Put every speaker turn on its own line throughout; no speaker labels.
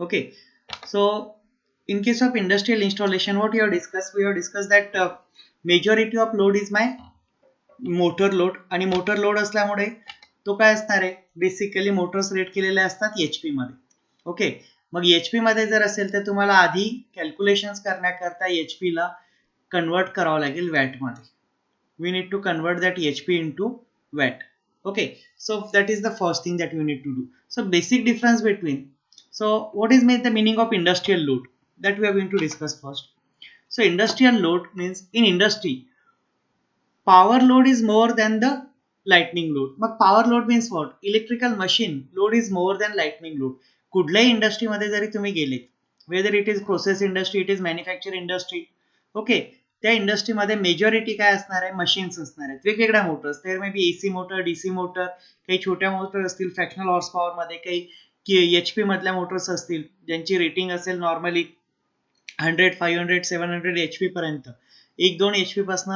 Okay, so in case of industrial installation, what we have discussed that majority of load is my motor load, आणि motor load असल्यामुळे तो काय असणार आहे, basically Motors rate केलेले असतात एचपी मध्ये. ओके, मग एचपी मध्ये जर असेल तर तुम्हाला आधी कॅल्क्युलेशन्स करण्याकरता एचपी ला कन्वर्ट करावं लागेल वॅट मध्ये. We need to convert that HP into watt. Okay, so that is the first thing that you need to do. So basic difference between, so what is mean the meaning of industrial load, that we are going to discuss first. So industrial load means in industry power load is more than the lightning load. Mug power load means what? Electrical machine load is more than lightning load. कुठल्याही industry मध्ये जरी तुम्ही गेले, whether it is process industry, it is manufacture industry, okay, त्या इंडस्ट्रीमध्ये majority काय असणार आहे, machines असणार आहेत, वेगवेगळ्या Motors. There may be AC motor, DC motor, काही छोट्या मोटर असतील फ्रॅक्शनल हॉर्स पॉवर मध्ये, काही एचपी मधल्या मोटर्स असतील ज्यांची रेटिंग असेल नॉर्मली 100, 500, 700 एचपी पर्यंत. 1-2 एचपी पासून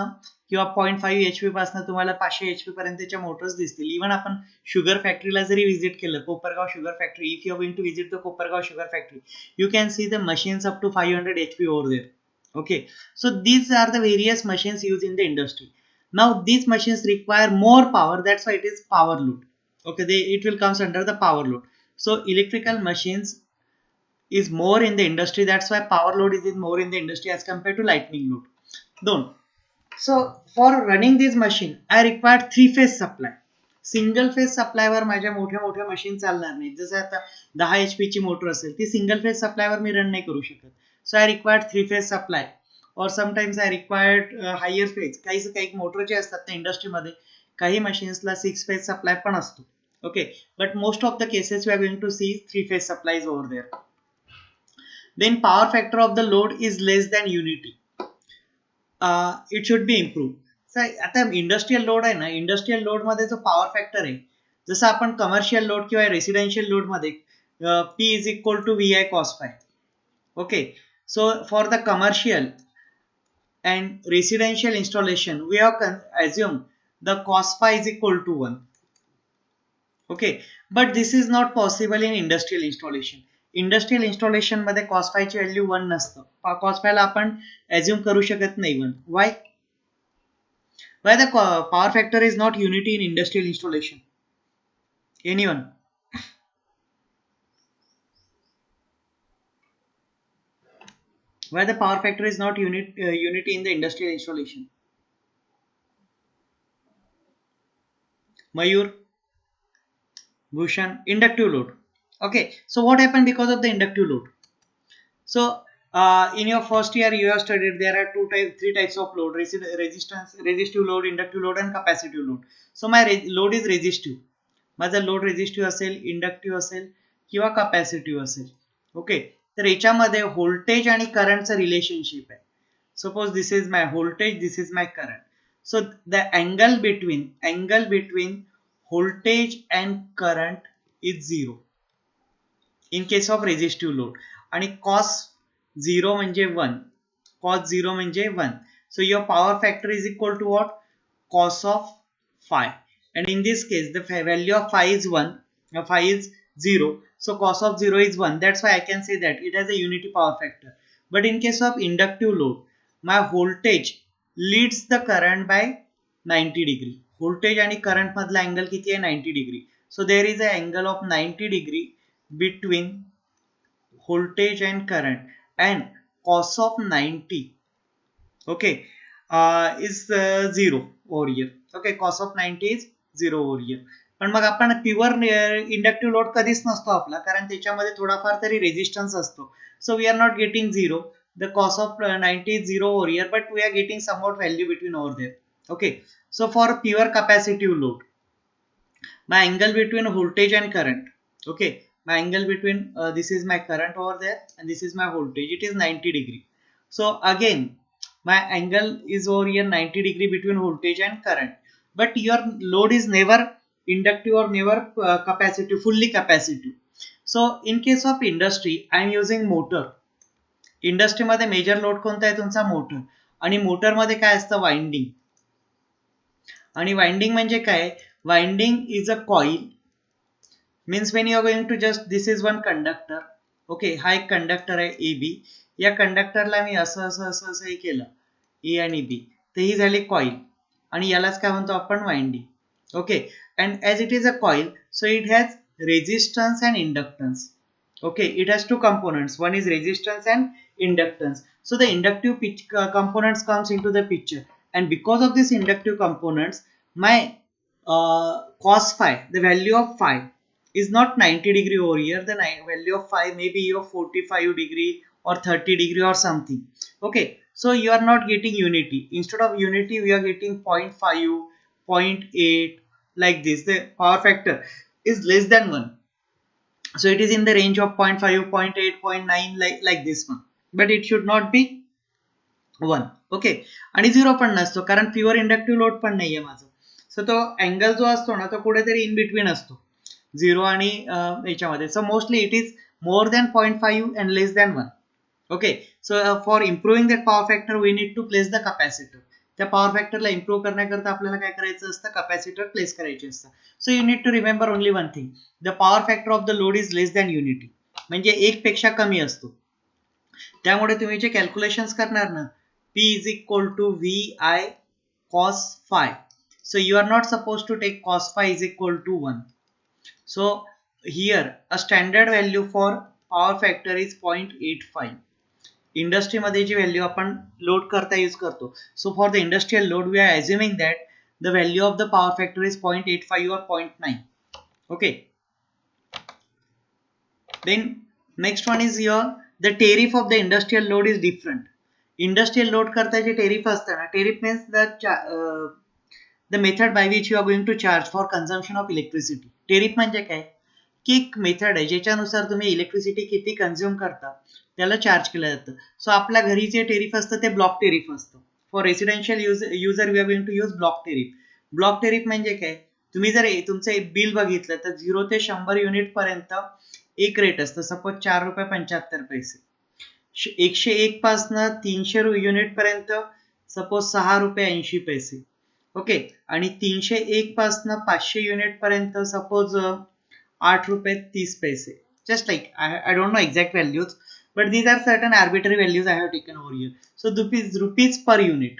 किंवा 0.5 एचपी पासून तुम्हाला 500 एचपी पर्यंतच्या मोटर्स दिसतील. इव्हन आपण शुगर फॅक्टरीला जरी व्हिजिट केलं, Kopargaon sugar factory, if you are going to visit the Kopargaon sugar factory, you can see the machines up to 500 HP over there. Okay, so these are the various machines used in the industry. Now these machines require more power, that's why it is power load. Okay, it will comes under the power load. So electrical machines is more in the industry, that's why power load is more in the industry as compared to lightning load. Don't. So for running this machine I require 3-phase supply. Single phase सप्लायवर माझ्या मोठ्या मोठ्या machine चालणार नाही. जसं आता 10 HP ची motor असेल, ती सिंगल फेज सप्लायवर मी रन नाही करू शकत. So I required 3-phase supply, और sometimes I required higher phase. काही मोटर जे असतात ना इंडस्ट्रीमध्ये, काही मशीन्सला 6-phase सप्लाय पण असतो. Okay, but most of the cases we are going to see 3-phase supplies over there. Then power factor of the load is less than unity. It should be improve. आता industrial load आहे ना, industrial load मध्ये जो power factor आहे, जसं आपण commercial load किंवा residential load मध्ये P is equal to VI cos phi. Okay, so for the commercial and residential installation we have assumed the cos phi is equal to 1. Okay, but this is not possible in industrial installation. Industrial installation मध्ये cos phi ची value 1 नसतं. cos phi ला आपण assume करू शकत नाही 1. Why the power factor is not unity in industrial installation? Anyone? Why the power factor is not unity in the industrial installation? Mayur, Bhushan, inductive load. Okay, so what happened because of the inductive load? So in your first year you have studied there are three types of load: resistive load, inductive load and capacitive load. So my load is resistive. माझा load resistive असेल, inductive असेल किंवा capacitive असेल. Okay, तर याच्यामध्ये voltage आणि करंटचं relationship आहे. Suppose this is my voltage, this is my current. So the angle between voltage and current is 0 in case of resistive load. आणि cos 0 म्हणजे 1. cos 0 म्हणजे 1. So your power factor is equal to what? Cos of phi. And in this case the value of phi is 1, phi is 0, so cos of 0 is 1. That's why I can say that it has a unity power factor. But in case of inductive load, my voltage leads the current by 90 degree. Voltage आणि current मधला angle किती आहे? 90 degree. So there is an angle of 90 degree between voltage and current, and cos of 90, okay, is 0 over here. Okay, cos of 90 is 0 over here. पण मग आपण pure inductive load कधीच नसतो आपला, कारण त्याच्यामध्ये थोडाफार तरी रेजिस्टन्स असतो. So we are not getting 0. The cos of 90 is 0 over here, but we are getting somewhat value between over there. Okay, so for pure capacitive load, my angle between voltage and current, okay, my angle between this is my current over there and this is my voltage, it is 90 degree. So again my angle is over here 90 degree between voltage and current, but your load is never inductive or never capacitive, fully capacitive. So in case of industry I am using motor. Industry मध्ये major load कोणता आहे तुमचा? Motor. आणि motor मध्ये काय असतं? Winding. आणि winding म्हणजे काय? Winding is a coil. Means when you are going to just, this is one conductor okay, हा एक कंडक्टर आहे ए बी. या कंडक्टरला मी असं असं असं असं हे केलं ए आणि बी, तर ही झाली कॉईल आणि यालाच काय म्हणतो आपण winding. Okay, and as it is a coil, so it has resistance and inductance. Okay, it has two components. One is resistance and inductance. So the inductive components comes into the picture, and because of this inductive components, my cos phi, the value of phi is not 90 degree over here. The value of phi may be your 45 degree or 30 degree or something. Okay, so you are not getting unity. Instead of unity, we are getting 0.5, zero point 0.8 like this. The power factor is less than 1, so it is in the range of 0.5, 0.8, 0.9 like this one, but it should not be 1. Okay, आणि 0 पण नसतो कारण pure inductive load पण नाहीये माझं. सो तो angle जो असतो ना तो कुठेतरी इन बिटवीन असतो 0 आणि याच्यामध्ये. So mostly it is more than 0.5 and less than 1. Okay, so for improving that power factor we need to place the capacitor. त्या पॉवर फॅक्टरला इम्प्रूव्ह करण्याकरता आपल्याला काय करायचं असतं, कॅपॅसिटर प्लेस करायचे असतं. So you need to remember only one thing, the power factor of the load is less than unity, म्हणजे एक पेक्षा कमी असतो. त्यामुळे तुम्ही जे कॅल्क्युलेशन्स करणार ना, P is equal to VI cos phi. So you are not supposed to take cos phi is equal to 1. So here a standard value for power factor is 0.85. इंडस्ट्रीमध्ये जी व्हॅल्यू आपण लोड करता use करतो. So for the industrial load we are assuming that the value of the power factor is 0.85 or 0.9. Okay. Then next one is here the tariff of the industrial load is different. Industrial load करता जे tariff असतं ना, tariff means the method by which you are going to charge for consumption of electricity. Tariff म्हणजे काय की एक method आहे ज्याच्यानुसार तुम्ही इलेक्ट्रिसिटी किती कन्झ्युम करता त्याला चार्ज केलं जातं. सो आपल्या घरी जे टेरिफ असतं ते ब्लॉक टेरिफ असतं. For residential user we are going to use block tariff. Block tariff म्हणजे काय, तुम्ही जर तुमचं बिल बघितलं तर 0 ते 100 युनिट पर्यंत एक रेट असतं. सपोज 4.75 रुपये. 101 पासनं 300 युनिट पर्यंत सपोज 6.80 रुपये. ओके, आणि 301 पासनं 500 युनिट पर्यंत सपोज 8.30 रुपये. Just like I don't know exact values, but these are certain arbitrary values I have taken over here. So rupees per unit.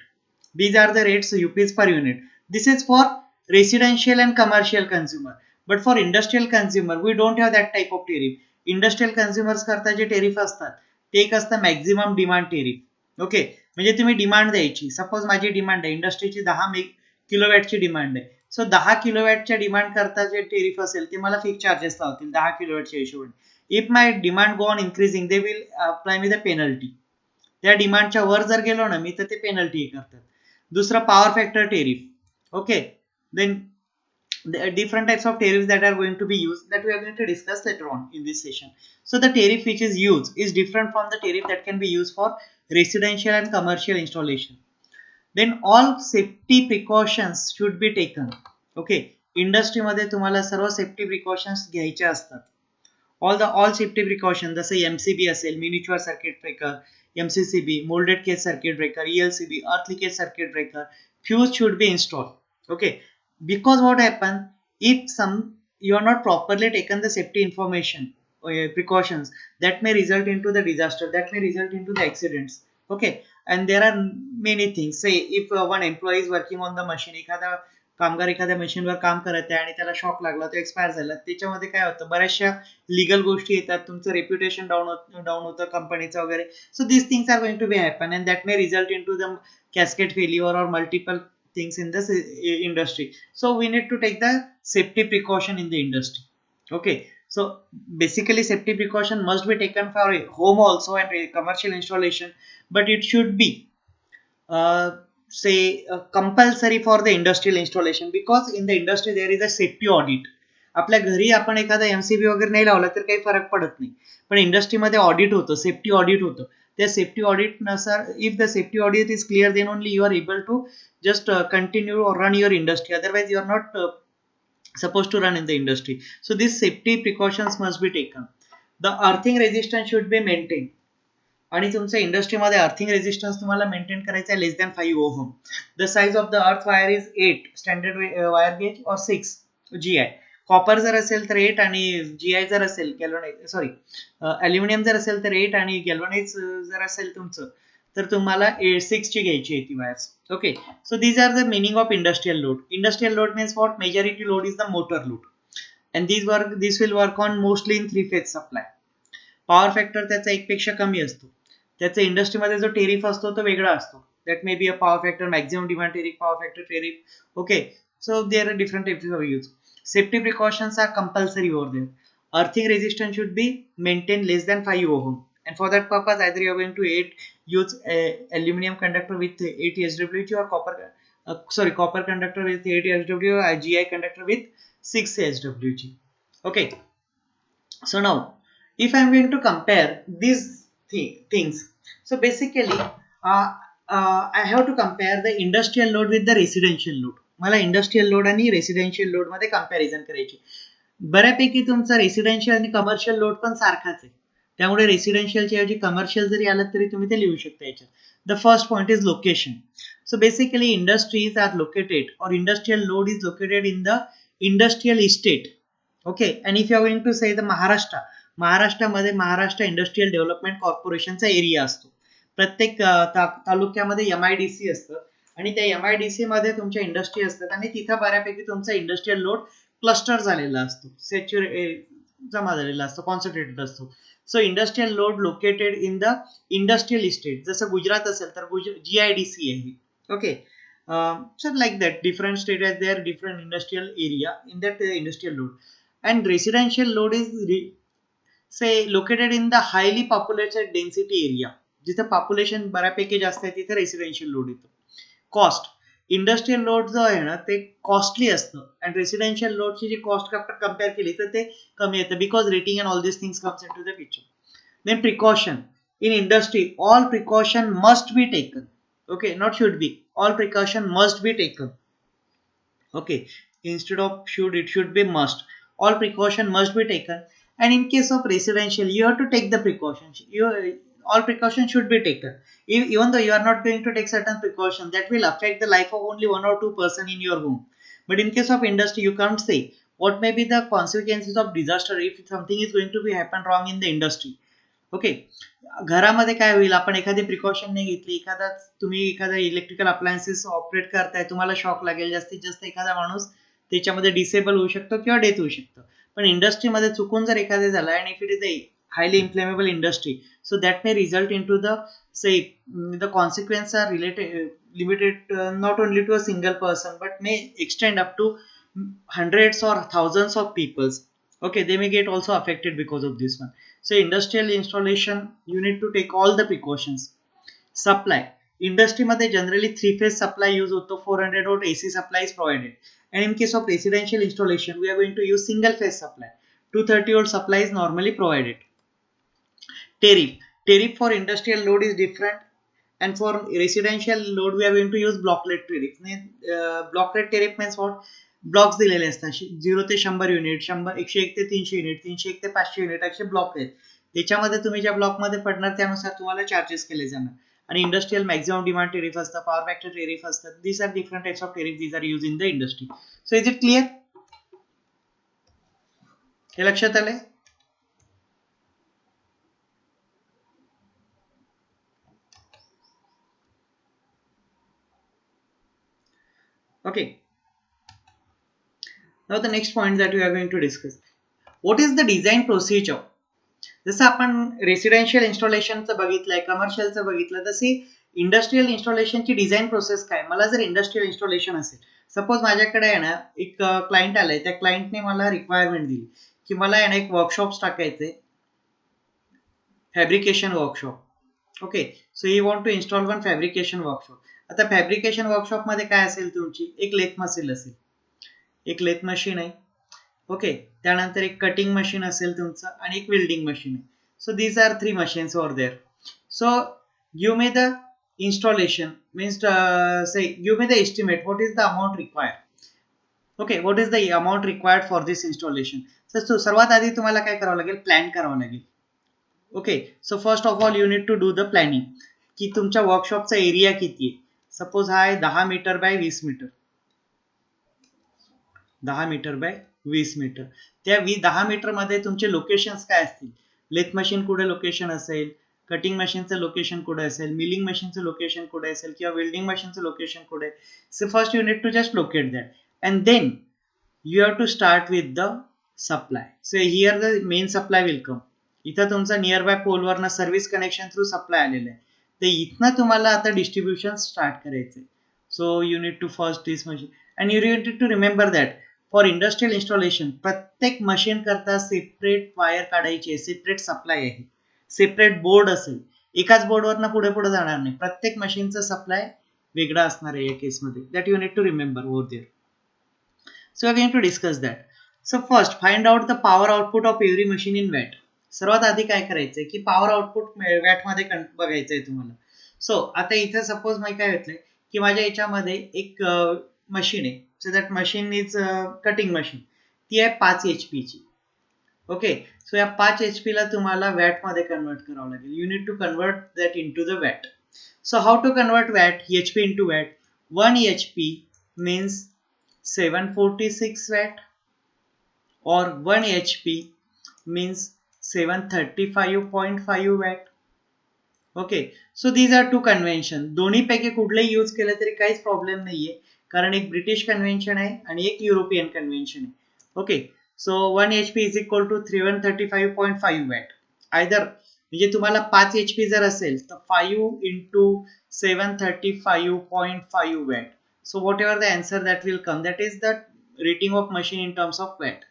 These are the rates rupees per unit. This is for residential and commercial consumer. But for industrial consumer, we don't have that type of tariff. Industrial consumers करता जे tariff असतात ते एक असतं maximum demand tariff. Okay, म्हणजे तुम्ही demand द्यायची. Suppose माझी डिमांड आहे इंडस्ट्रीची 10 किलोवॅटची डिमांड आहे. सो 10 किलोवॅटच्या डिमांड करता जे टेरिफ असेल ते मला फिक्स चार्जेस लावतील 10 किलोवॅटच्या हिशोबाने. If my demand go on increasing they will apply me the penalty. त्या डिमांडच्या वर जर गेलो ना मी तर ते पेनल्टी करतात. दुसरं power factor tariff. Okay, then different types of tariffs that are going to be used that we are going to discuss later on in this session. So the tariff which is used is different from the tariff that can be used for residential and commercial installation. Then all safety precautions should be taken. Okay, इंडस्ट्रीमध्ये तुम्हाला सर्व safety precautions घ्यायचे असतात. all safety precautions जसे MCB असेल, miniature circuit breaker, MCCB, molded cage circuit breaker, ELCB, earth leakage circuit breaker, fuse should be installed. Okay, because what happen if you are not properly taken the safety information precautions, that may result into the disaster, that may result into the accidents. Okay, and there are many things. Say if one employee is working on the machine, एखादा कामगार एखाद्या मशीनवर काम करत आहे आणि त्याला shock लागला, तो एक्सपायर झाला, त्याच्यामध्ये काय होतं बऱ्याचशा लिगल गोष्टी येतात, तुमचं रेप्युटेशन डाऊन होतं कंपनीचं वगैरे. So this things are going to be happen and that may result in to the cascade failure or multiple things in this industry. So we need to take the safety precaution in the industry. Okay, so basically safety precaution must be taken for a home also and a commercial installation, but it should be say compulsory for the industrial installation, because in the industry there is a safety audit. आपल्या घरी आपण एखादा MCB वगैरे नाही लावला तर काही फरक पडत नाही, पण इंडस्ट्रीमध्ये ऑडिट होतं, सेफ्टी ऑडिट होतं. त्या सेफ्टी ऑडिट नुसार if the safety audit is clear then only you are able to just continue or run your industry, otherwise you are not supposed to run in the industry. So these safety precautions must be taken. The earthing resistance should be maintained. आणि तुमच्या इंडस्ट्रीमध्ये earthing resistance तुम्हाला maintain करायचा आहे less than 5 ohm. The size of the earth wire is 8 standard wire gauge और 6 GI. Copper जर असेल तर 8 आणि GI जर असेल गॅल्वनाइज सॉरी अल्युमिनियम जर असेल तर 8 आणि गॅल्वनाइज जर असेल तुमचं तर तुम्हाला 6 ची घ्यायची आहे ती wires. Okay, so these are the meaning of industrial load. Industrial load means what? Majority load is the motor load and this will work on mostly in 3 phase supply. Power factor त्याचा 1 पेक्षा कमी असतो. त्याचा इंडस्ट्रीमध्ये जो tariff असतो तो वेगळा असतो. That may be a power factor maximum demand tariff, power factor tariff. Okay, so there are different types of use. Safety precautions are compulsory over there. Earthing resistance should be maintained less than 5 ohm. And for that purpose, either you are going to use a aluminum conductor with 8 SWG or copper conductor with 8 SW or GI conductor with 6 SWG. Okay. So now, if I am going to compare these things, so basically, I have to compare the industrial load with the residential load. मला industrial load आणि residential load मध्ये comparison करायची. बऱ्यापैकी तुमचा residential आणि commercial load पण सारखाच आहे. त्यामुळे रेसिडेन्शियलच्या ऐवजी कमर्शियल जरी आलं तरी तुम्ही ते लिहू शकता याच्यात. The first point is location. So basically industries are located or industrial load is located in the industrial estate. Okay, and if you are going to say the महाराष्ट्रामध्ये महाराष्ट्र इंडस्ट्रियल डेव्हलपमेंट कॉर्पोरेशनचा area असतो. प्रत्येक तालुक्यामध्ये MIDC असतं आणि त्या MIDC मध्ये तुमच्या इंडस्ट्री असतात आणि तिथं बऱ्यापैकी तुमचा इंडस्ट्रियल लोड क्लस्टर झालेला असतो, जमा झालेला असतो, कॉन्सन्ट्रेटेड असतो. सो industrial load located in the industrial estate. जसं गुजरात असेल तर GIDC आहे. Okay, so like that different state has their different industrial area in that industrial load. And residential load is say located in the highly populated density area. जिथे population बऱ्यापैकी जास्त आहे तिथे residential load येतो. Cost, industrial load जो आहे ना ते कॉस्टली असतं आणि रेसिडेन्शियल लोडची जी कॉस्ट कंपेअर केली तर ते कमी येतं because rating and all this things comes in to the picture. Then precaution. In industry all precaution must be taken. Okay, not should be. All precaution must be taken. Okay, instead of should, it should be must. All precaution must be taken. And in case of residential, you have to take the precautions. All precautions should be taken. Even though you are not going to take certain precautions, that will affect the life of only 1 or 2 person in your home. But in case of industry, you can't say what may be the consequences of disaster if something is going to be happen wrong in the industry. Okay, घरामध्ये काय होईल, आपण एखादी precaution नाही घेतली, तुम्ही एखादा electrical appliances operate करताय, तुम्हाला शॉक लागेल, जास्तीत जास्त एखादा माणूस त्याच्यामध्ये डिसेबल होऊ शकतो किंवा डेथ होऊ शकतं. पण इंडस्ट्रीमध्ये चुकून जर एखादे झालं आणि if it is a highly inflammable industry, so that may result in to the consequence are limited not only to a single person but may extend up to hundreds or thousands of peoples. Okay, they may get also affected because of this one. So industrial installation, you need to take all the precautions. Supply, industry मध्ये generally 3 phase supply use होतो. 400 volt AC supply is provided, and in case of residential installation we are going to use single phase supply. 230 volt supply is normally provided. Tariff for industrial load is different, and for residential load we are going to use block rate tariff. Block rate tariff means what? Blocks दिलेले असतात 0 ते 100 unit, 101 ते 300 unit, 301 ते 500 unit असे block आहेत. त्याच्यामध्ये तुम्ही ज्या ब्लॉकमध्ये पडणार त्यानुसार तुम्हाला चार्जेस केले जाणार. आणि इंडस्ट्रियल मॅक्सिमम डिमांड टेरिफ असतं, पॉवर फॅक्टर टेरिफ असतात. These are different types of tariff, these are use in the industry. So is it clear? हे लक्षात आलंय? Okay. Now the next point that we are going to discuss. What is the design procedure? जसं आपण residential इन्स्टॉलेशनचं बघितलंय, कमर्शियलचं बघितलं, तशी industrial इन्स्टॉलेशनची design process काय? मला जर इंडस्ट्रियल इन्स्टॉलेशन असेल, सपोज माझ्याकडे आहे ना एक क्लायंट आलंय, त्या क्लायंटने मला रिक्वायरमेंट दिली की मला आहे ना एक वर्कशॉप टाकायचे, fabrication workshop. Okay, so you want to install one fabrication workshop. आता फॅब्रिकेशन वर्कशॉप मध्ये काय असेल, तुमची एक लेथ मशीन असेल, एक लेथ मशीन आहे. ओके, त्यानंतर एक कटिंग मशीन असेल तुमचं आणि एक वेल्डिंग मशीन आहे. So these are 3 machines over there. So give me the installation means say give me the estimate what is the amount required. Okay, what is the amount required for this installation? So सर्वात आधी तुम्हाला काय करावं लागेल, plan करावं लागेल. Okay, so first of all you need to do the planning की तुमच्या वर्कशॉपचा एरिया किती आहे. सपोज हा आहे 10 meter by 20 meter, 10 meter by 20 meter. त्या 10 मीटर मध्ये तुमचे लोकेशन्स काय असतील? लेथ मशीन कुठे लोकेशन असेल, कटिंग मशीनचं लोकेशन कुठे असेल, मिलिंग मशीनचं लोकेशन कुठे असेल किंवा वेल्डिंग मशीनचं लोकेशन कुठे. So first you need to just locate that and then you have to start with the supply. So here the main supply will come. इथं तुमचा नियर बाय पोलवरनं सर्व्हिस कनेक्शन थ्रू सप्लाय आलेलं आहे. तर इथनं तुम्हाला आता डिस्ट्रीब्युशन स्टार्ट करायचं आहे. So you need to first this machine and you need to remember that for industrial installation प्रत्येक मशीन करता सेपरेट वायर काढायची आहे, सेपरेट सप्लाय आहे, सेपरेट बोर्ड असेल. एकाच बोर्डवरनं पुढे पुढे जाणार नाही. प्रत्येक मशीनचा सप्लाय वेगळा असणार आहे या केसमध्ये. That you need to remember over there. So we are going to discuss that. So first find out the power output of every machine in watt. सर्वात आधी काय करायचंय की पॉवर आउटपुट वॅट मध्ये बघायचंय तुम्हाला. सो आता इथे सपोज मी काय घेतलंय की माझ्या याच्यामध्ये एक मशीन आहे. So that machine is cutting machine. ती आहे 5 HP ची. ओके. सो या 5 HP ला तुम्हाला वॅट मध्ये कन्वर्ट करावं लागेल. You need to convert that into the watt. So how to convert watt HP into watt? 1 HP means 746 watt or 1 HP means 735.5 watt. Okay. So these are two convention. दोन्ही पैकी कुठलेही use केलं तरी काहीच problem नाहीये, कारण एक British convention आहे आणि एक युरोपियन कन्व्हेन्शन आहे. Okay. So 1 HP is equal to 735.5 watt. Either म्हणजे तुम्हाला 5 HP जर असेल तर 5 into 735.5 watt. So whatever the answer that will come, that is the rating of machine in terms of watt.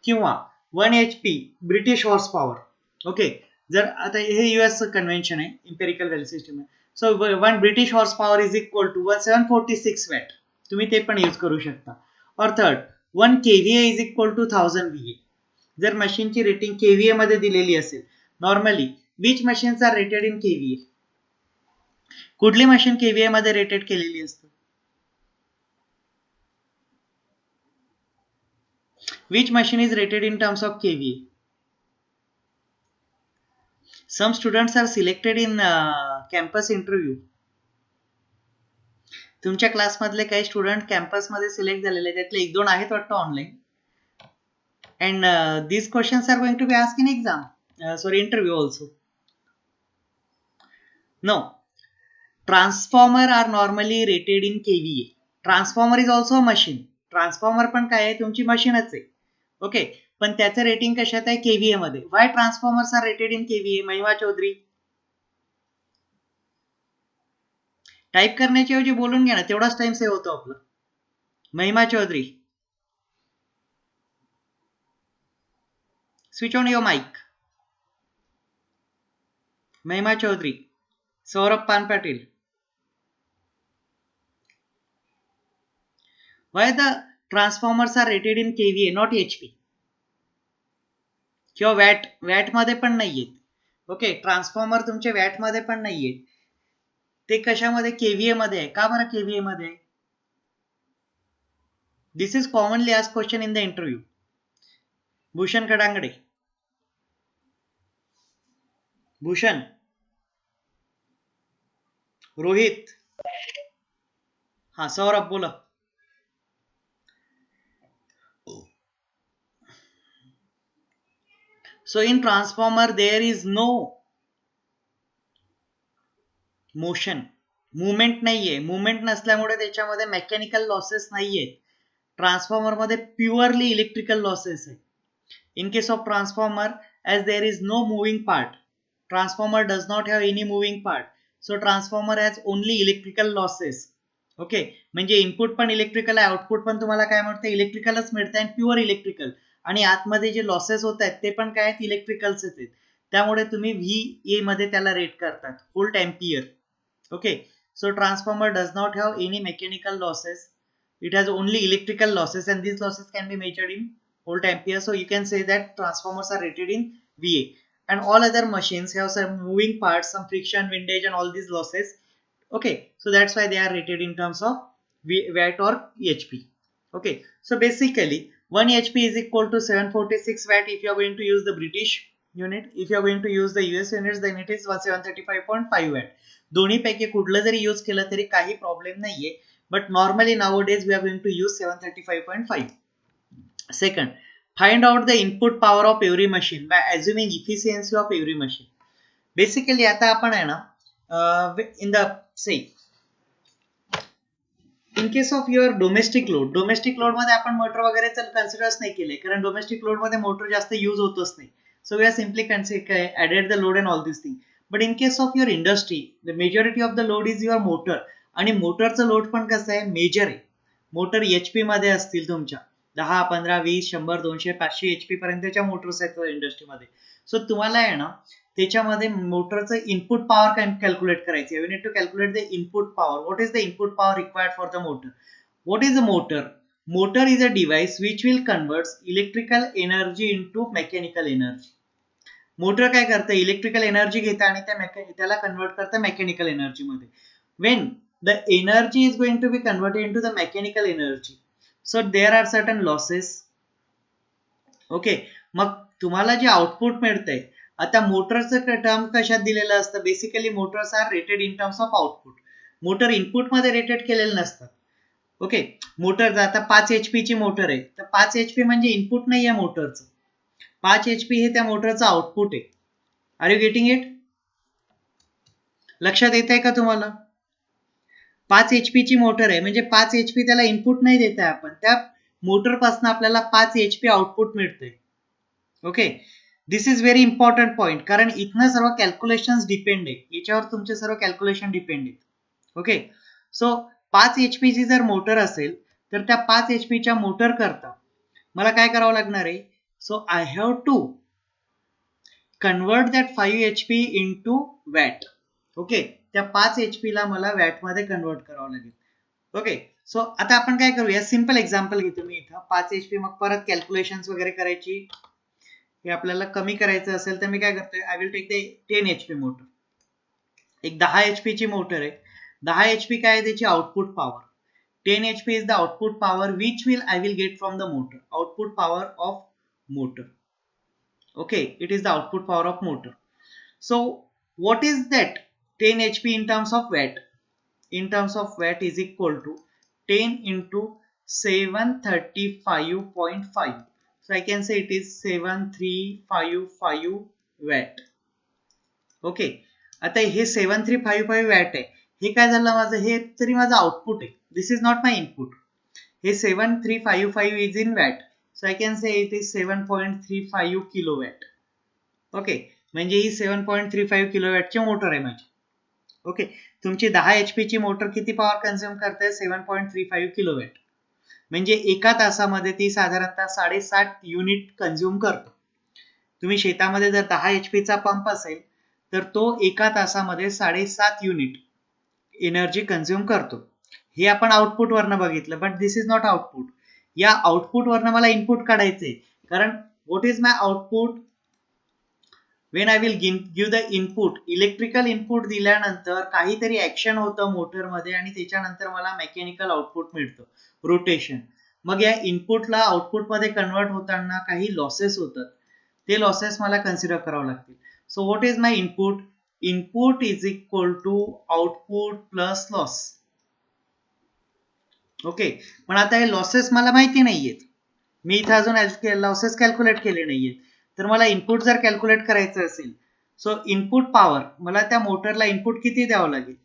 किंवा 1 HP British horse power. Okay. जर आता हे US convention आहे, इम्पेरिकल व्हॅल्यू सिस्टम आहे. So 1 British horse power is equal to 746 watt. तुम्ही ते पण use करू शकता. और third 1 kVA is equal to 1000 VA. जर मशीनची रेटिंग KVA मध्ये दिलेली असेल, normally which machines are rated in KVA? कुठली मशीन KVA मध्ये रेटेड केलेली असते? Which machine is rated in terms of kVA? Some students are selected in campus interview. तुमच्या क्लासमधले काही स्टुडंट कॅम्पसमध्ये सिलेक्ट झालेले, त्यातले 1-2 आहेत वाटतं online. And these questions are going to be asked in exam. Sorry, interview also. No. Transformer are normally rated in kVA. Transformer is also a machine. Transformer पण काय आहे? तुमची मशीनच आहे. ओके. पण त्याचं रेटिंग कशात आहे? KVA मध्ये. Why transformers are rated in KVA? Mahima Chaudhary. Type करण्याच्या ऐवजी बोलून घ्या ना, तेवढाच टाइम सेव्ह होतो आपला. Mahima Chaudhary, switch on your mic. Mahima Chaudhary, Saurabh Pan Patil. Why the transformers are rated in KVA, not HP? किंवा वॅट मध्ये पण नाहीये. ओके. ट्रान्सफॉर्मर तुमचे वॅट मध्ये पण नाहीये. ते कशामध्ये? KVA मध्ये आहे. का बरं KVA मध्ये? This is commonly asked question in the interview. Bhushan Khadangade. Bhushan. Rohit. हा, सौरभ बोला. So in transformer there is no motion. Movement नाहीये. मुवमेंट नसल्यामुळे त्याच्यामध्ये मेकॅनिकल लॉसेस नाहीये. ट्रान्सफॉर्मर मध्ये प्युअरली इलेक्ट्रिकल लॉसेस आहे. In case of transformer, as there is no moving part, transformer does not have any moving part. So transformer has only electrical losses. Okay. म्हणजे input पण electrical आहे, output पण तुम्हाला काय मिळतं? इलेक्ट्रिकलच मिळतं आणि प्युअर इलेक्ट्रिकल. आणि आतमध्ये जे लॉसेस होत आहेत ते पण काय आहेत? इलेक्ट्रिकलच आहेत. त्यामुळे तुम्ही VA मध्ये त्याला रेट करतात, volt ampere. Okay. So transformer does not have any mechanical losses. It has only electrical losses and these losses can be measured in volt ampere. So you can say that transformers are rated in VA. And all other machines have some moving parts, some friction, windage and all these losses. Okay. So that's why they are rated in terms of watt or HP. Okay. So basically 1 HP is equal to 746 watt if you are going to use the British unit. If you are going to use the US units, then it is 735.5 watt. दोन्ही पैकी कुठलं जरी use केलं तरी काही problem नाहीये. But normally nowadays we are going to use 735.5. Second, find out the input power of every machine by assuming efficiency of every machine. Basically आता आपण आहे ना in the say in case of your domestic load मध्ये आपण motor वगैरे कन्सिडरच नाही केले, कारण डोमेस्टिक लोड मध्ये मोटर जास्त यूज होतच नाही. So we are simply added the load and all this thing. But in case of your industry the majority of the load is your motor. आणि मोटरचं लोड पण कसं आहे, मेजर आहे. मोटर एचपी मध्ये असतील तुमच्या 10, 15, 20, 100, 200, 500 एचपी पर्यंतच्या मोटर्स आहेत इंडस्ट्रीमध्ये. सो तुम्हाला आहे ना त्याच्यामध्ये मोटरचं इनपुट पॉवर कॅल्क्युलेट करायची. We need to calculate the input power. What is the input power required for the motor? What is a motor? Motor is a device which will convert electrical energy into mechanical energy. Motor काय करतं, electrical energy घेतं आणि त्याला convert करतं mechanical energy मध्ये. When the energy is going to be converted into the mechanical energy, so there are certain losses. Okay, मग तुम्हाला जे output मिळतंय, आता मोटरचं टर्म कशात दिलेलं असतं, basically motors are rated in terms of output. Motor input मध्ये rated केलेलं नसतात. Okay, motor आता 5 HP ची मोटर आहे, तर 5 HP म्हणजे इनपुट नाही आहे मोटरचं. 5 HP हे त्या मोटरचं आउटपुट आहे. Are you getting it? लक्षात येत आहे का तुम्हाला? 5 HP ची मोटर आहे म्हणजे 5 HP त्याला इनपुट नाही देत आहे आपण, त्या मोटर पासून आपल्याला 5 HP आउटपुट मिळतंय. Okay, this is very important point, कारण इथनं सर्व कॅल्क्युलेशन डिपेंड आहे, याच्यावर तुमचे सर्व कॅल्क्युलेशन डिपेंड आहेत. ओके, सो 5 HP ची जर मोटर असेल तर त्या 5 HP च्या मोटर करता मला काय करावं लागणार आहे? So I have to convert that 5 HP into watt. Okay, त्या 5 HP ला मला वॅट मध्ये कन्वर्ट करावं लागेल. ओके, सो आता आपण काय करूया, सिंपल एक्झाम्पल घेतो मी इथं 5 HP. मग परत कॅल्क्युलेशन वगैरे करायची, हे आपल्याला कमी करायचं असेल तर मी काय करतोय, I will take the 10 HP motor. एक 10 HP ची मोटर आहे. 10 HP काय आहे त्याची output power. 10 HP is the output power which I will get from the motor. Output power of motor. Okay, it is the output power of motor. So what is that 10 HP in terms of watt? In terms of watt is equal to 10 into 735.5. So I can say it is 7355 watt. Okay, आता हे 7355 watt आहे. हे काय झालं माझं, हे तरी माझं output आहे. This is not my input. हे 7355 is in watt, so I can say it is 7.35 kilo watt. Okay, म्हणजे ही 7.35 किलो वॅटची मोटर आहे माझी. ओके, तुमची 10 HP ची मोटर किती पॉवर कन्झ्युम करते? 7.35 किलो वॅट. म्हणजे एका तासामध्ये ती साधारणतः 7.5 युनिट कन्झ्युम करतो. तुम्ही शेतामध्ये जर 10 HP चा पंप असेल तर तो एका तासामध्ये 7.5 युनिट एनर्जी कन्झ्युम करतो. हे आपण आउटपुट वरनं बघितलं, but this is not output. या आउटपुट वरनं मला इनपुट काढायचंय, कारण what is my output? When I will give the input, electrical input दिल्यानंतर काहीतरी ऍक्शन होतं मोटरमध्ये आणि त्याच्यानंतर मला मेकॅनिकल आउटपुट मिळतं, रोटेशन. मग या इनपुटला आउटपुटमध्ये कन्वर्ट होताना काही लॉसेस होतात, ते लॉसेस मला कन्सिडर करावं लागतील. So what is my input? Input is equal to output plus loss. Okay, पण आता हे लॉसेस मला माहिती नाहीयेत, मी इथं अजून लॉसेस कॅल्क्युलेट केले नाहीयेत. तर मला इनपुट जर कॅल्क्युलेट करायचं असेल, सो इनपुट पॉवर मला त्या मोटरला इनपुट किती द्यावं लागेल.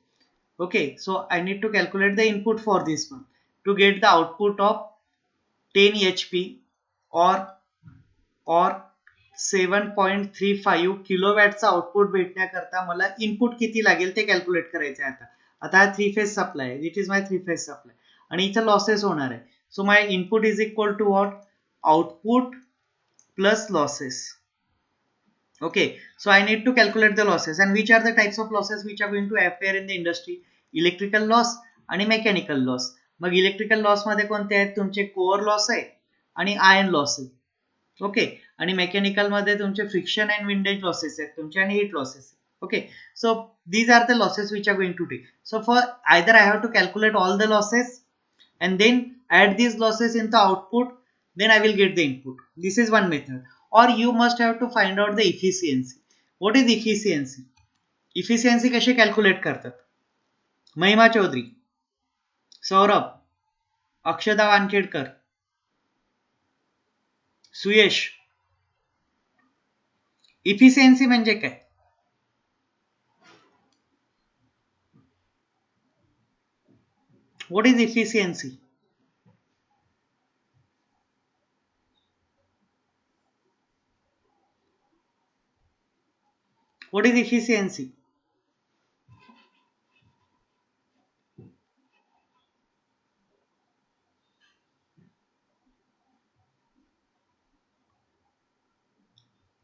Okay, so I need to calculate the input for this one to get the output of 10 HP or 7.35 किलोवॅटचा आउटपुट भेटण्याकरता मला इनपुट किती लागेल ते कॅल्क्युलेट करायचं आहे. आता हा 3 फेज सप्लाय आहे, it is my 3 phase supply, आणि इथं लॉसेस होणार आहे. So my input is equal to what? Output plus losses. Okay, so I need to calculate the losses, and which are the types of losses which are going to appear in the industry? Electrical loss आणि mechanical loss. मग electrical loss मध्ये कोणते आहेत? तुमचे core loss आहे आणि iron loss आहे. Okay, आणि मेकॅनिकल मध्ये तुमचे फ्रिक्शन अँड विंडेज लॉसेस आहेत तुमचे, आणि heat losses. Okay, so these are the losses which are going to take. So for either I have to calculate all the losses and then add these losses in the output, then I will get the input. This is one method. Or you must have to find out the efficiency. What is efficiency? Efficiency कशी calculate करतात? महिमा चौधरी, सौरभ, अक्षदा वानखेडकर. सुयश, efficiency म्हणजे काय? What is efficiency? What is efficiency?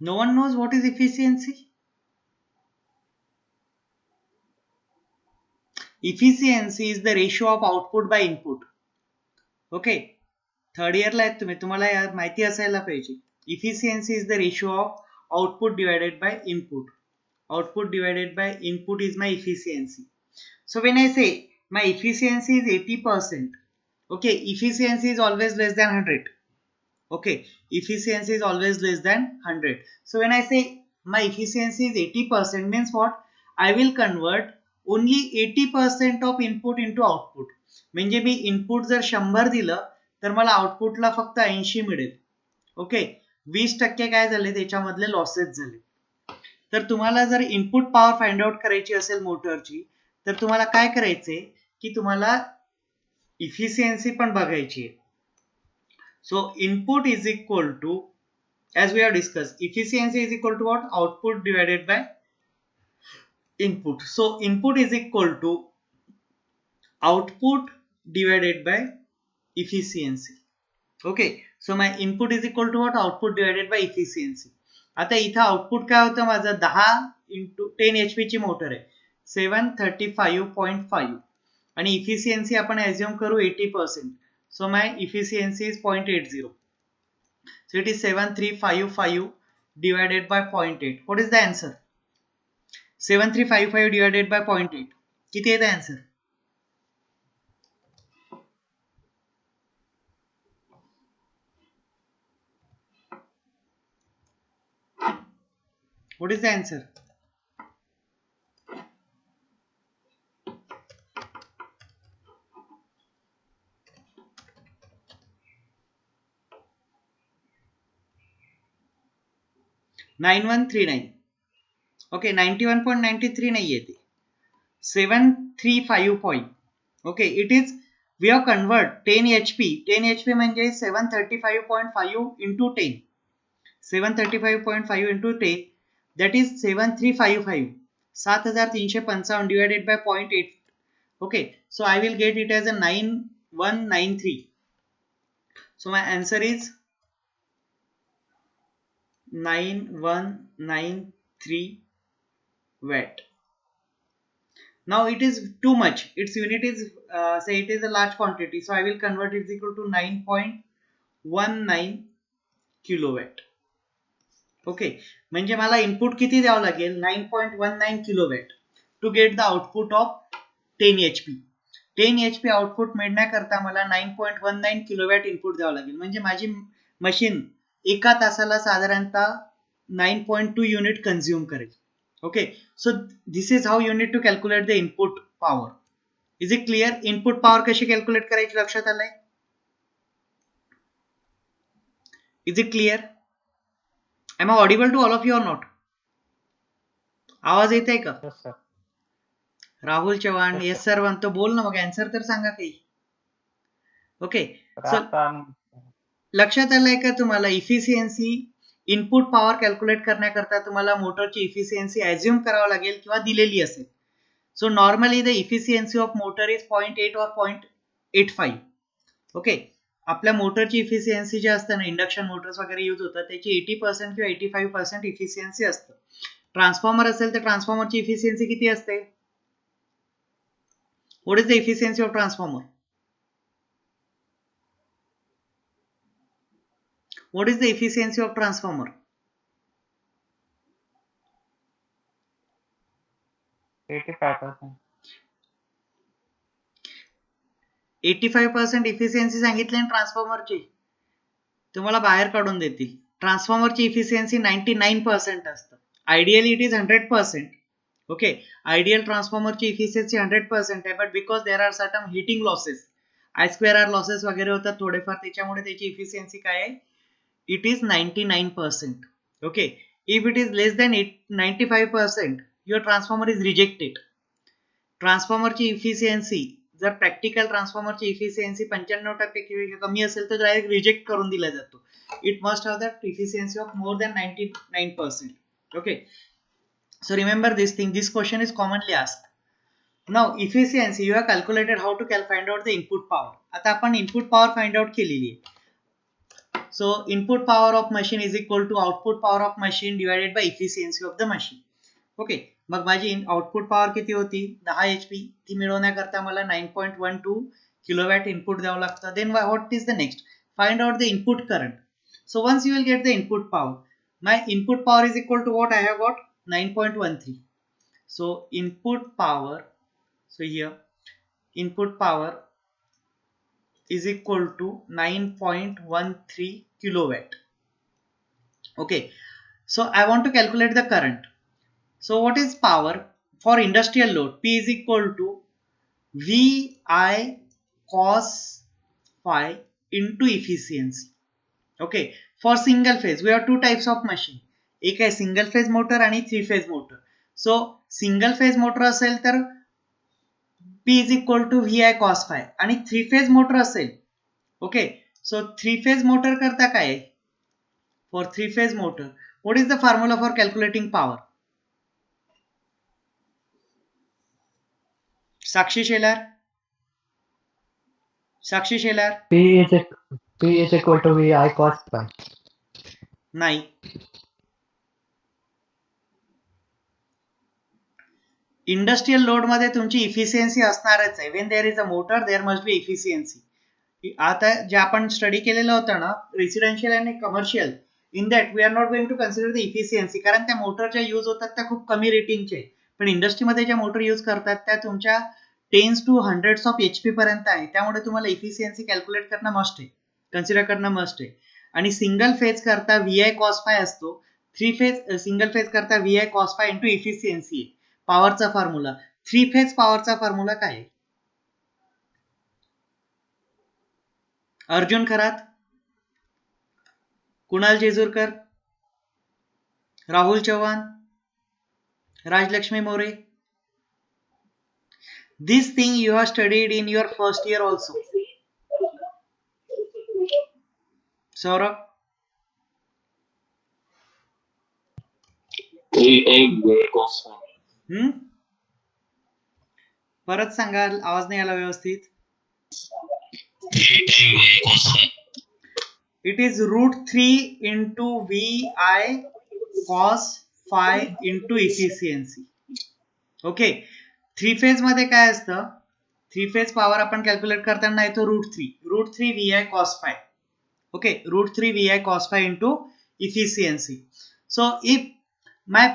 No one knows what is efficiency? Efficiency is the ratio of output by input. Okay, third इयरला आहेत तुम्ही, तुम्हाला माहिती असायला पाहिजे. Efficiency is the ratio of output divided by input. Output divided by input is my efficiency. So when I say my efficiency is 80%, okay, efficiency is always less than 100. Okay, efficiency is always less than 100. So when I say my efficiency is 80% means what? I will convert only 80% of input into output. म्हणजे मी input जर 100 दिलं तर मला आउटपुटला फक्त 80 मिळेल. Okay, 20% काय झाले त्याच्यामधले लॉसेस झाले. तर तुम्हाला जर इनपुट पॉवर फाइंड आउट करायची असेल मोटरची, तर तुम्हाला काय करायचंय की तुम्हाला इफिशियन्सी पण बघायची आहे. So input is equal to, as we have discussed, efficiency is equal to what? Output divided by input. So input is equal to output divided by efficiency. Okay, so my input is equal to what? Output divided by efficiency. आता इथं output काय होतं माझं? 10 into 10 HP ची motor आहे, 735.5, आणि efficiency आपण ऍझ्युम करू 80%. So my efficiency is 0.80. So it is 7355 divided by 0.8. What is the answer? 7355 divided by 0.8. किती आहे answer? What is the answer? $9139. Okay, 91.93 नाही येते, 735 point. Okay, it is, we have convert 10 HP. 10 HP म्हणजे 735.5 into 10. 735.5 into 10, that is 7355. 7355 divided by 0.8. Okay, so I will get it as a 9193. So my answer is 9193 watt. Now it is too much, its unit is say it is a large quantity, so I will convert it equal to 9.19 kilowatt. Okay, म्हणजे मला input किती द्यावं लागेल? 9.19 kilowatt to get the output of 10 HP. 10 HP output मिळण्याकरता मला 9.19 kilowatt input द्यावं लागेल. म्हणजे माझी मशीन एका तासाला साधारणतः 9.2 युनिट कंझ्युम करेल. Okay, so this is how you need to calculate the input power. Is it clear? Input power कशी कॅल्क्युलेट करायची लक्षात आलंय? Is it clear? Am I audible to all of you or not? आवाज येत आहे का?
Yes, sir.
Rahul Chavan,
Yes,
yes sir म्हणतो, बोल ना मग, आन्सर तर सांगा काही. ओके, सो लक्षात आलंय का तुम्हाला? इफिशियन्सी, इनपुट पॉवर कॅल्क्युलेट करण्याकरता तुम्हाला मोटरची इफिशियन्सी ऍझ्युम करावं लागेल किंवा दिलेली असेल. So normally the efficiency of motor is 0.8 or 0.85. Okay, आपल्या मोटरची इफिशियन्सी जे असतं ना, इंडक्शन मोटर्स वगैरे यूज होतात, त्याची 80% किंवा 85% इफिशियन्सी असतं. ट्रान्सफॉर्मर असेल तर ट्रान्सफॉर्मरची इफिशियन्सी किती असते? What is the efficiency of transformer? What is the efficiency of transformer?
85%.
85% efficiency सांगितली आणि ट्रान्सफॉर्मरची तुम्हाला बाहेर काढून देतील. ट्रान्सफॉर्मरची इफिशियन्सी 99% असतं. Ideally it is 100%. Okay, ideal ट्रान्सफॉर्मरची इफिशियन्सी 100% आहे, but because there are certain heating losses, I2R losses वगैरे होतात थोडेफार, त्याच्यामुळे त्याची इफिशियन्सी काय आहे? it is 99%. Okay, if it is less than 95%, your transformer is rejected. ट्रान्सफॉर्मरची इफिशियन्सी जर प्रॅक्टिकल ट्रान्सफॉर्मरची इफिशियन्सी 95% कमी असेल तर डायरेक्ट रिजेक्ट करून दिला जातो. It must have that efficiency of more than 99%. Okay, so remember this thing, this question is commonly asked. Now efficiency you have calculated, how to find out the input power. आता आपण input power find out केलेली आहे. So input power of machine is equal to output power of machine divided by efficiency of the machine. Okay, मग माझी output power किती होती 10 HP. ती मिळवण्याकरता मला 9.12 किलोवॅट इनपुट द्यावं लागतं. Then what is the next, find out the input current. So once you will get the input power, my input power is equal to what I have got 9.13. so input power, so here input power is equal to 9.13 kilowatt. Okay, so I want to calculate the current. So what is power for industrial load? P is equal to VI cos phi into efficiency. Okay, for single phase we have two types of machine. एक आहे single phase motor आणि three phase motor. सो single phase motor असेल तर P is equal to VI cos phi, आणि three phase motor असेल. Okay, so three phase motor करता काय, for three phase motor what is the formula for calculating power? Sakshi Shelar, Sakshi Shelar.
P is equal to VI cos phi.
नाही, industrial load मध्ये तुमची efficiency असणारच आहे. When there is a motor there must be efficiency. आता जे आपण स्टडी केलेलं होतं ना रेसिडेन्शियल आणि commercial, in that we are not going to consider the efficiency, कारण त्या मोटर ज्या यूज होतात त्या खूप कमी रेटिंगचे. पण इंडस्ट्रीमध्ये ज्या मोटर यूज करतात त्या तुमच्या 10s to 100s of HP पर्यंत आहे. त्यामुळे तुम्हाला इफिशियन्सी कॅल्क्युलेट करणं मस्ट आहे, कन्सिडर करणं मस्ट आहे. आणि सिंगल फेज करता VI cos phi असतो, थ्री फेज सिंगल फेज करता VI cos phi into efficiency आहे पॉवरचा फॉर्म्युला. थ्री फेज पॉवरचा फॉर्म्युला काय आहे? अर्जुन खरात, कुणाल जेजूरकर, राहुल चव्हाण, राजलक्ष्मी मोरे. This thing you have studied in your first year also. Saurabh, परत सांगा, आवाज नाही आला व्यवस्थित. It is √3 into VI cos phi into efficiency. Okay, three phase मध्ये काय असतं, थ्री फेज पॉवर आपण कॅल्क्युलेट करताना येतो √3 VI cos phi. Okay, √3 VI cos phi into efficiency. So if my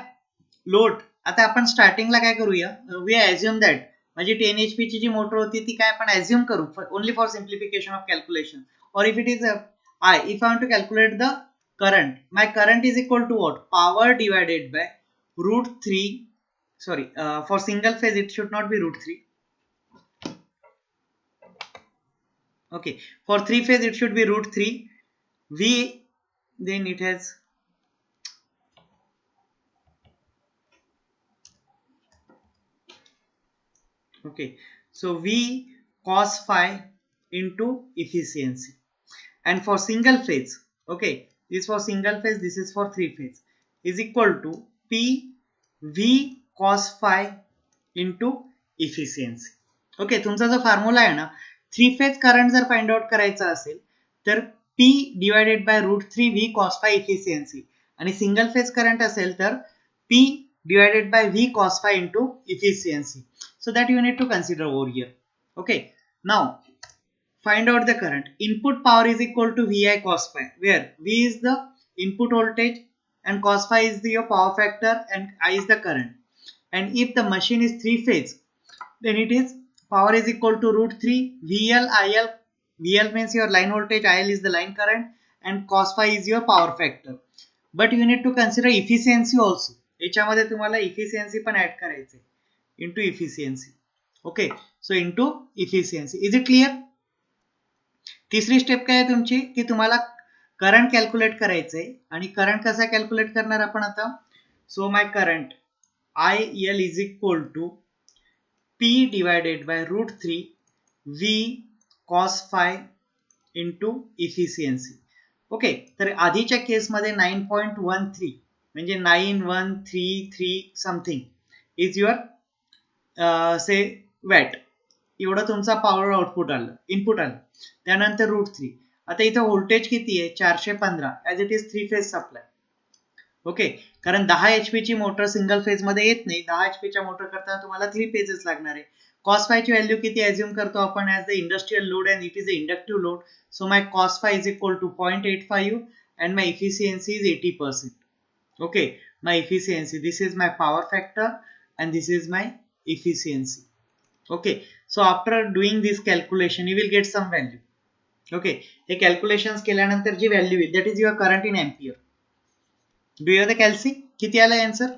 load, आता आपण स्टार्टिंगला काय करूया, वी अज्युम दॅट माझी 10 HP ची जी मोटर होती ती काय आपण अज्युम करू only for simplification of calculation. Or if it is I, if I want to calculate the current, my current is equal to what? Power divided by √3. Sorry, for single phase it should not be √3. Okay, for three phase it should be √3 V, then it has okay, so V cos phi into efficiency. And for single phase, okay, this for single phase, this is for three phase, is equal to P V cos phi into efficiency. Okay, तुमचा जो formula आहे ना, three phase current जर find out करायचा असेल तर P divided by √3 V cos phi efficiency, आणि single phase current असेल तर P divided by V cos phi into efficiency. So that you need to consider over here. Okay, now find out the current. Input power is equal to VI cos phi, where V is the input voltage and cos phi is the power factor and I is the current. And if the machine is three phase, then it is power is equal to √3 VL IL. VL means your line voltage, IL is the line current, and cos phi is your power factor. But you need to consider efficiency also. याच्यामध्ये तुम्हाला efficiency पण add करायचे into efficiency. Okay, so into efficiency. Is it clear? तिसरी step काय आहे तुमची, की तुम्हाला करंट कॅल्क्युलेट करायचंय आणि करंट कसा कॅल्क्युलेट करणार आपण आता. So my current IL is equal to P divided by √3 V cos phi into efficiency. Okay, तर आधीच्या केसमध्ये 9.13 म्हणजे 9133 something is your say watt, एवढं तुमचा पॉवर आउटपुट आलं, इनपुट आलं. त्यानंतर √3. आता इथं व्होल्टेज किती आहे 415 as it is 3 phase supply. Okay, कारण 10 HP ची मोटर सिंगल फेज मध्ये येत नाही. 10 HP च्या मोटर करताना तुम्हाला 3 फेजेस लागणार आहे. cos phi ची व्हॅल्यू किती अज्युम करतो आपण as the industrial load and it is a inductive load. So my cos phi is equal to 0.85 and my efficiency is 80%. Okay, my efficiency, this is my power factor and this is my efficiency. Okay, so after doing this calculation you will get some value. Okay, hey calculations केल्यानंतर जी value येईल that is your current in ampere. Do you have the calci? किती आला answer?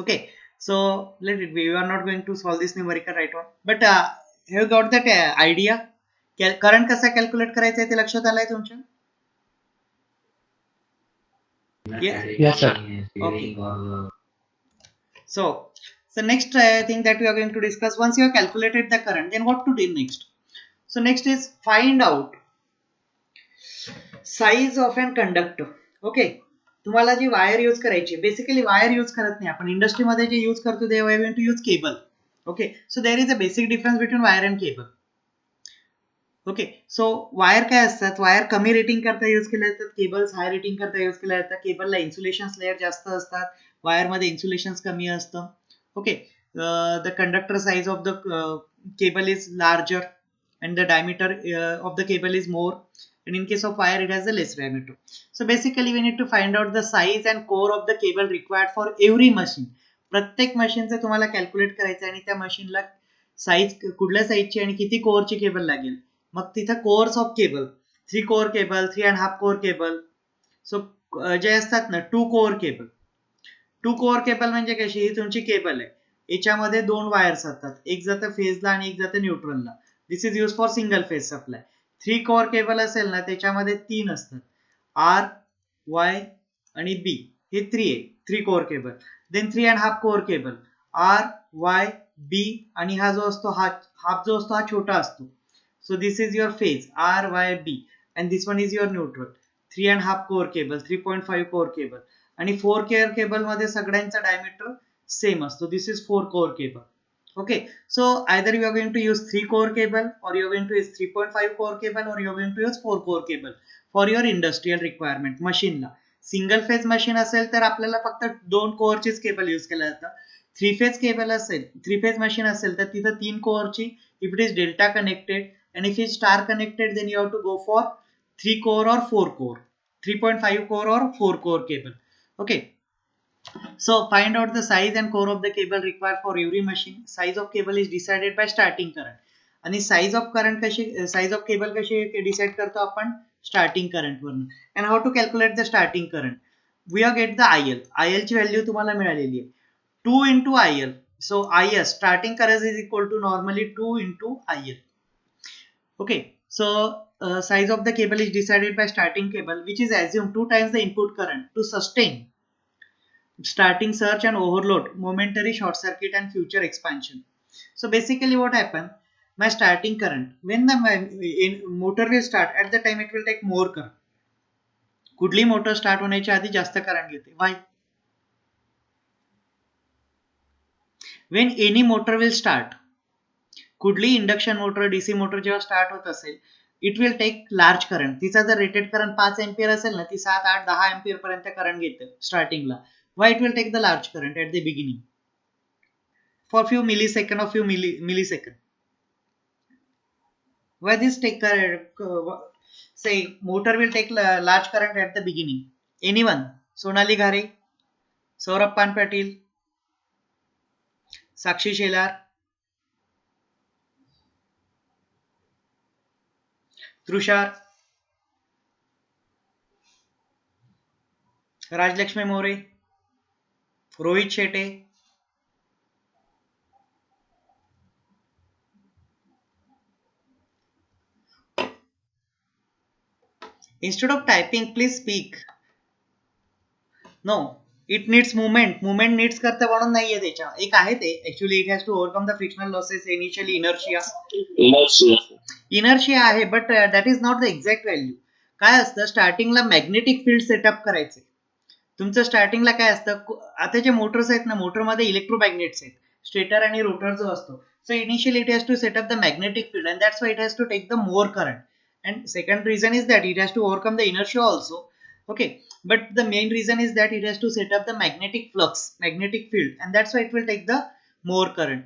Okay, so let it be. We are not going to solve this numerical right one, but have you got that idea? Current कसा calculate करायचा आहे ते लक्षात आलंय तुमच्या?
Yes, sir.
Okay. So next thing that we are going to discuss, once you have calculated the current, then what to do next? So next is find out size of an conductor. Okay, तुम्हाला जी wire use करायची, basically wire use करत नाही आपण, इंडस्ट्रीमध्ये जे use करतो ते we are going to use cable. Okay, so there is a basic difference between wire and cable. Okay, so wire काय असतात, वायर कमी रेटिंग करता यूज केल्या जातात, केबल्स हाय रेटिंग करता यूज केल्या जातात. केबलला इन्सुलेशन लेअर जास्त असतात, वायरमध्ये इन्सुलेशन कमी असतं. Okay, the conductor size of the cable is larger and the diameter of the cable is more, and in case of wire it has a less diameter. So basically we need to find out the size and core of the cable required for every machine. प्रत्येक मशीनचं तुम्हाला calculate करायचं आणि त्या मशीनला size कुठल्या साईजची आणि किती कोअरची cable लागेल. मग तिथं cores of cable 3 core cable, 3.5 core cable. So जे असतात ना 2 कोअर केबल, 2 कोअर केबल म्हणजे कशी, ही तुमची केबल आहे, याच्यामध्ये 2 वायर्स असतात, एक जातं फेजला आणि एक जातं न्यूट्रलला. This is use for single phase supply. 3 core cable असेल ना त्याच्यामध्ये 3 असतात, आर, वाय आणि बी, हे 3 आहे 3 कोअर केबल. देन 3.5 core cable, R, Y, B आणि हा जो असतो हाफ जो असतो हा छोटा असतो. So this is your phase R, Y, B and this one is your neutral. 3.5 core cable, 3.5 core cable आणि 4 कोअर केबल मध्ये सगळ्यांचा डायमीटर सेम असतो. This is 4 core cable. Okay, so either you are going to use 3 core cable or you are going to use 3.5 core cable or you are going to use 4 core cable for your industrial requirement. machine ला single phase machine असेल तर आपल्याला फक्त 2 कोअरचीच cable use केलं जातं. 3 phase cable असेल, 3 phase machine असेल तर तिथं 3 कोअरची, if it is delta connected and if it's star connected then you have to go for 3 core or 4 core, 3.5 core or 4 core cable. Okay, so find out the size and core of the cable required for every machine. Size of cable is decided by starting current. आणि size of current कशी, size of cable कशी decide करतो आपण, starting current वरून. and how to calculate the starting current, we have get the IL. IL ची value तुम्हाला मिळालेली आहे 2 into IL. so IS starting current is equal to normally 2 into IL. okay, so size of the cable is decided by starting cable which is assumed 2 times the input current to sustain starting surge and overload, momentary short circuit and future expansion. So basically what happened, my starting current, when the motor will start, at the time it will take more current. कुठली motor start होण्याच्या आधी जास्त current घेते. Why? When any motor will start, कुठली induction motor, DC motor जेव्हा start होत असेल, it will take large current. तिचा जर रेटेड करंट 5 एम्पियर असेल ना, ती 7, 8, 10 एम्पियर पर्यंत करंट घेते स्टार्टिंगला. Why it will take the large current at the beginning? For few millisecond or few millisecond. Why this take say motor will take large current at the beginning? Anyone? Sonali Ghare, Saurabh Patil, Sakshi Shelar, Trushar, Rajlakshmi More, Rohit Shete. Instead of typing, please speak. No, it needs movement. Movement needs करतं म्हणून नाहीये त्याच्या. एक आहे ते. Actually, it has to overcome the frictional losses, initially inertia. Inertia आहे, but that is not the exact value. काय असतं, स्टार्टिंगला मॅग्नेटिक फील्ड सेटअप करायचे. तुमचं स्टार्टिंगला काय असतं, आता जे मोटर्स आहेत ना, मोटरमध्ये इलेक्ट्रोमॅग्नेट्स आहेत, स्टेटर आणि रोटर जो असतो. So initially it has to set up the magnetic field, and that's why it has to take the more current. And second reason is that it has to overcome the inertia also. Okay, but the main reason is that it has to set up the magnetic flux, magnetic field, and that's why it will take the more current.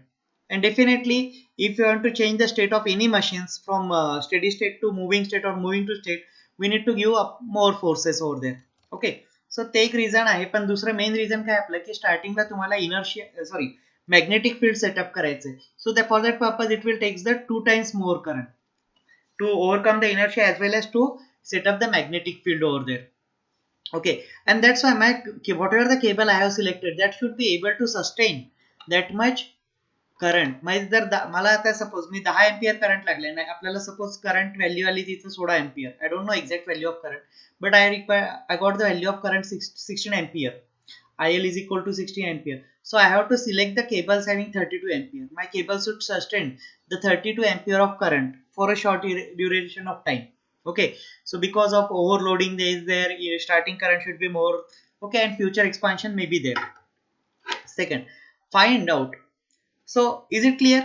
And definitely, if you want to change the state of any machines from steady state to moving state or moving to state, we need to give up more forces over there. Okay, सो ते एक reason आहे. पण दुसरं main reason काय आपलं, की स्टार्टिंगला तुम्हाला inertia sorry magnetic field setup करायचंय. So for that purpose it will takes the 2 times more current to overcome the inertia as well as to set up the magnetic field over there. Okay, and that's why whatever the cable I have selected, that should be able to sustain that much current. म्हणजे जर मला आता suppose मी 10 ampere current लागले नाही, आपल्याला suppose current value आली तिथं 16 ampere. I don't know exact value of current, but I got the value of current 16 ampere. IL is equal to 60 ampere. So I have to select the cables having 32 ampere. My cable should sustain the 32 ampere of current for a short duration of time. Okay, so because of overloading there starting current should be more. Okay, and future expansion may be there. Second, find out. So is it clear?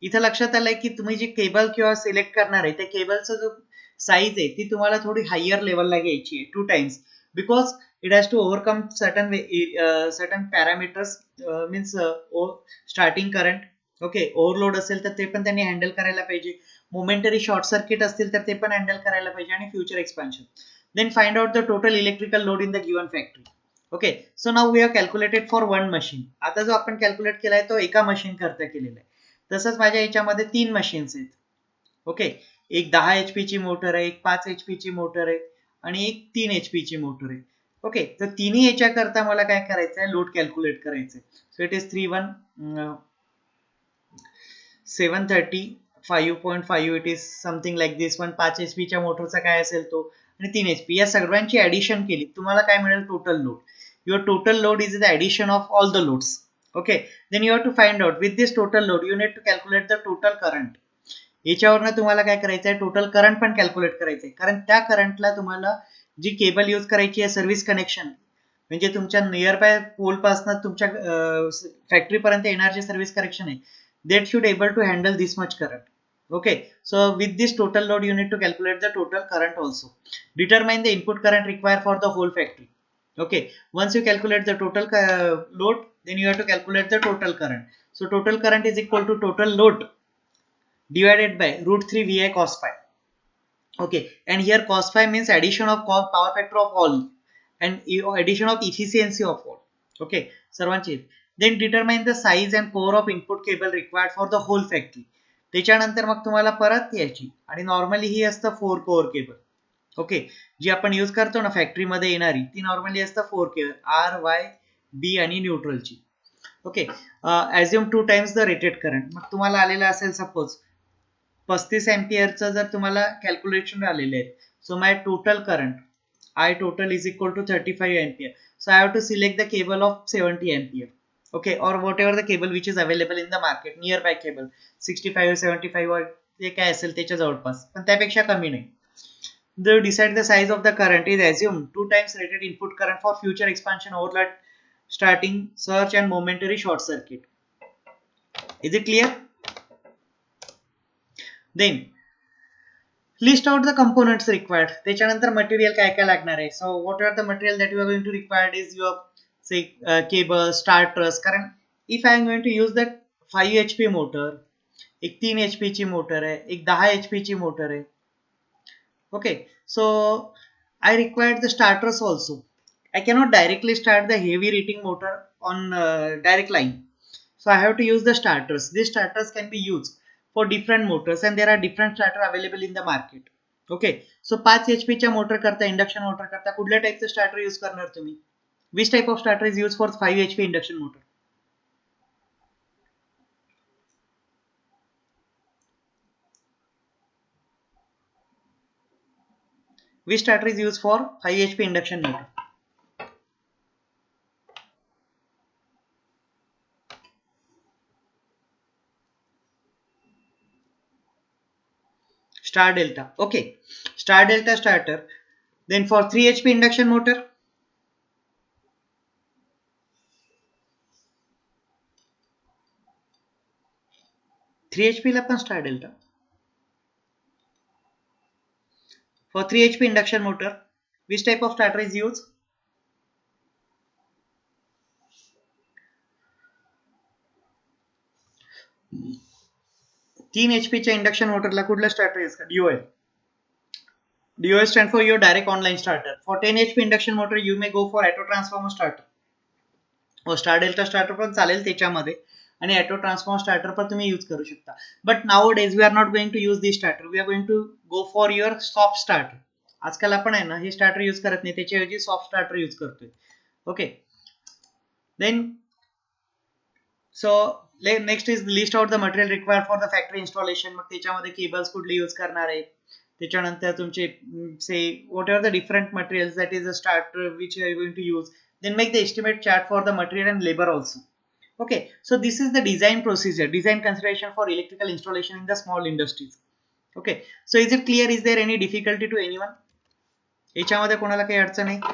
इथं लक्षात आलंय की तुम्ही जी cable किंवा select करणार आहे त्या केबलचा जो साईज आहे ती तुम्हाला थोडी हायर लेवलला घ्यायची आहे 2 times, because it has to overcome certain parameters. Means starting current. Okay, overload असेल तर ते पण त्यांनी हँडल करायला पाहिजे. मोमेंटरी शॉर्ट सर्किट असतील तर ते पण हँडल करायला पाहिजे, आणि future expansion. Then find out the total electrical load in the given factory. Okay, so now we have calculated for one machine. आता जो आपण कॅल्क्युलेट केलाय तो एका मशीन करता केलेला आहे. तसंच माझ्या याच्यामध्ये 3 मशीन्स आहेत. ओके, एक 10 HP ची मोटर आहे, एक 5 HP ची मोटर आहे, आणि एक 3 HP ची मोटर आहे. ओके, तर तिन्ही याच्या करता मला काय करायचं आहे, लोड कॅल्क्युलेट करायचं आहे. So it is 730 5.5, it is something like this one. 5 HP च्या मोटरचा काय असेल तो, आणि 3 HP, या सगळ्यांची ऍडिशन केली तुम्हाला काय मिळेल, total load. Your total load is the addition of all the loads. Okay, then you have to find out with this total load you need to calculate the total current. याच्यावरनं तुम्हाला काय करायचं आहे, total current पण calculate करायचं आहे. कारण त्या करंटला तुम्हाला जी केबल यूज करायची आहे सर्व्हिस कनेक्शन, म्हणजे तुमच्या नियर बाय पोल पासून तुमच्या फॅक्टरीपर्यंत येणारे सर्व्हिस कनेक्शन आहे, that should able to handle this much current. Okay, so with this total load you need to calculate the total current also. Determine the input current required for the whole factory. Okay, once you calculate the total load, then you have to calculate the total current. So total current is equal to total load divided by root 3 VI cos phi. Okay, and here cos phi means addition of power factor of all and addition of efficiency of all. Okay, सर्वांची. Then determine the size and core of input cable required for the whole factory. त्याच्यानंतर मग तुम्हाला परत यायची, आणि normally ही असतं 4 core cable. Okay, जी आपण use करतो ना फॅक्टरीमध्ये येणारी, ती नॉर्मली असतं 4 केबल, R, Y, B आणि न्यूट्रलची. Okay, assume 2 times the rated current. मग तुम्हाला आलेलं असेल सपोज 35 एम्पियरचं जर तुम्हाला कॅल्क्युलेशन आलेले आहे. So my total current I total is equal to 35 ampere. So I have to select the cable of 70 ampere. Okay, or whatever the cable which is available in the market, nearby cable 65 or 75 or ते काय असेल त्याच्या जवळपास, पण त्यापेक्षा कमी नाही. The decide the size of the current is assumed 2 times rated input current for future expansion overload, starting surge and momentary short circuit. Is it clear? Then list out the components required. त्याच्यानंतर material काय काय लागणार आहे. So what are the material that you are going to required is your say cable, starters. कारण if I am going to use that 5 HP motor, एक 3 HP ची motor आहे, एक 10 HP ची मोटर आहे. Okay, so I required the starters also. I cannot directly start the heavy rating motor on direct line. So I have to use the starters. These starters can be used for different motors and there are different starter available in the market. Okay, so 5 HP च्या motor करता, induction motor करता कुठल्या टाईपचं starter use करणार तुम्ही? Which type of starter is used for 5 HP induction motor? Which starter is used for 5 HP induction motor? Star Delta. Okay. Star Delta starter. Then for 3 HP induction motor, 3 HP ला पण Star Delta. For 3 HP induction motor, which type of starter is used? तीन HP च्या induction मोटरला कुठला starter use करा? DOL. DOL stand for your direct online starter. For 10 HP induction motor, you may go for auto transformer starter. व star delta starter पण चालेल त्याच्यामध्ये आणि auto transformer starter पण तुम्ही यूज करू शकता. But now days we are not going to use this starter. We are going to go for your soft starter. आजकाल आपण आहे ना हे स्टार्टर यूज करत नाही, त्याच्याऐवजी सॉफ्ट स्टार्टर यूज करतोय. Okay. Then so next is list out the material required for the factory installation. मग त्याच्यामध्ये केबल्स कुठले यूज करणार आहे, त्याच्यानंतर तुमचे say what are the different materials that is a starter which you are going to use. Then make the estimate chart for the material and labor also. Okay, so this is the design procedure, design consideration for electrical installation in the small industries. Okay, so is it clear? Is there any difficulty to anyone? याच्यामध्ये कोणाला काही अडचण आहे?